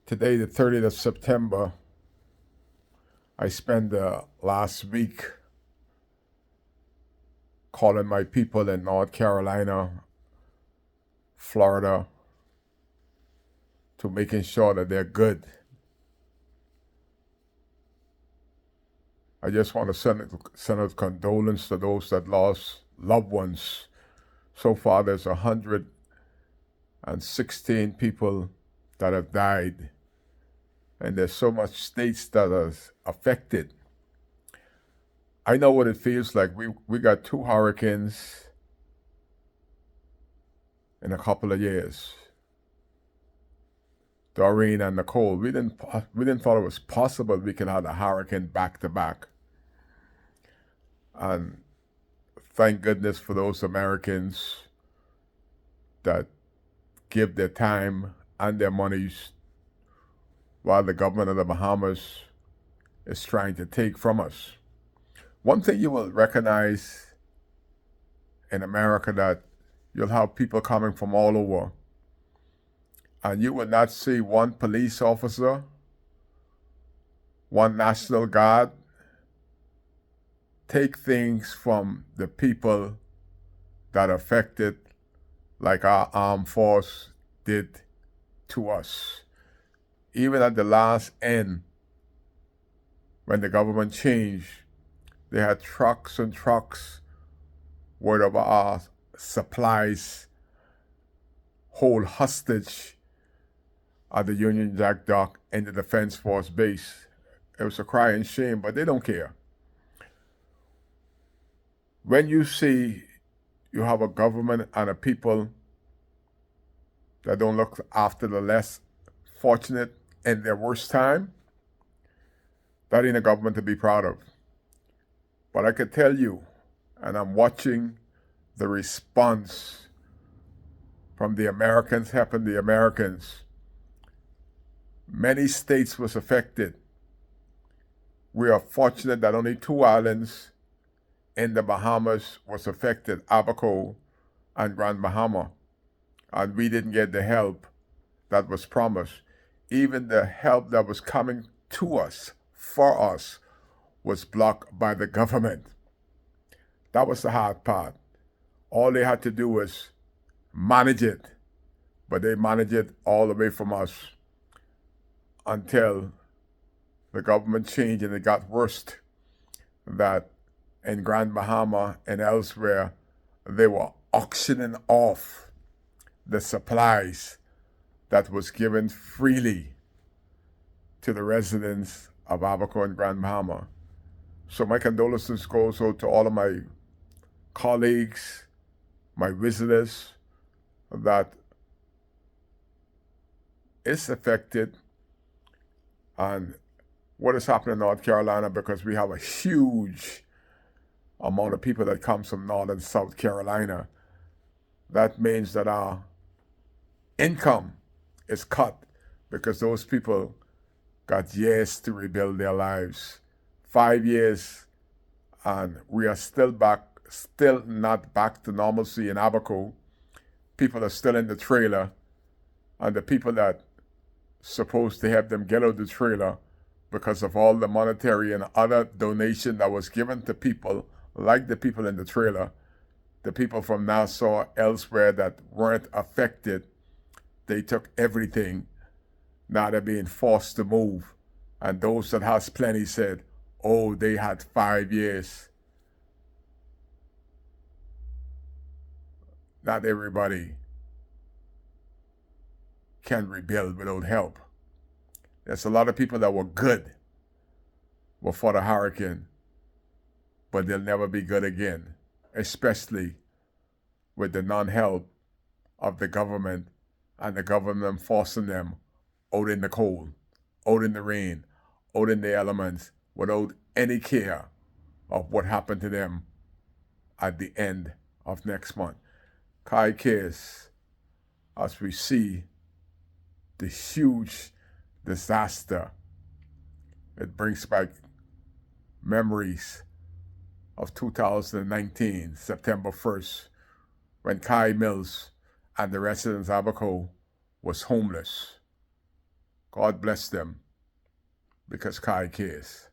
Today, the 30th of September, I spent the last week calling my people in North Carolina, Florida, to making sure that they're good. I just want to send a condolence to those that lost loved ones. So far, there's 116 people that have died, and there's so much states that are affected. I know what it feels like. We got two hurricanes in a couple of years, Doreen and Nicole. We didn't thought it was possible we could have a hurricane back to back. And thank goodness for those Americans that give their time and their monies while the government of the Bahamas is trying to take from us. One thing you will recognize in America, that you'll have people coming from all over, and you will not see one police officer, one National Guard take things from the people that are affected like our armed force did to us. Even at the last end, when the government changed, they had trucks and trucks worth of our supplies hold hostage at the Union Jack dock in the Defense Force base. It was a crying shame, but they don't care. When you see you have a government and a people that don't look after the less fortunate in their worst time, that ain't a government to be proud of. But I could tell you, and I'm watching the response from the Americans helping the Americans. Many states was affected. We are fortunate that only two islands in the Bahamas was affected, Abaco and Grand Bahama, and we didn't get the help that was promised. Even the help that was coming to us, for us, was blocked by the government. That was the hard part. All they had to do was manage it, but they managed it all away from us until the government changed and it got worse. That in Grand Bahama and elsewhere, they were auctioning off the supplies that was given freely to the residents of Abaco and Grand Bahama. So my condolences goes out to all of my colleagues, my visitors that is affected, and what is happening in North Carolina, because we have a huge amount of people that comes from North and South Carolina. That means that our income is cut because those people got years to rebuild their lives. 5 years, and we are still not back to normalcy in Abaco. People are still in the trailer, and the people that supposed to help them get out of the trailer, because of all the monetary and other donation that was given to people, like the people in the trailer, the people from Nassau, elsewhere that weren't affected, they took everything. Now they're being forced to move. And those that has plenty said, oh, they had 5 years. Not everybody can rebuild without help. There's a lot of people that were good before the hurricane, but they'll never be good again, especially with the non-help of the government and the government forcing them out in the cold, out in the rain, out in the elements, without any care of what happened to them at the end of next month. Kai cares as we see the huge disaster. It brings back memories of 2019, September 1st, when Kai Mills and the residents of Abaco was homeless. God bless them, because Kai cares.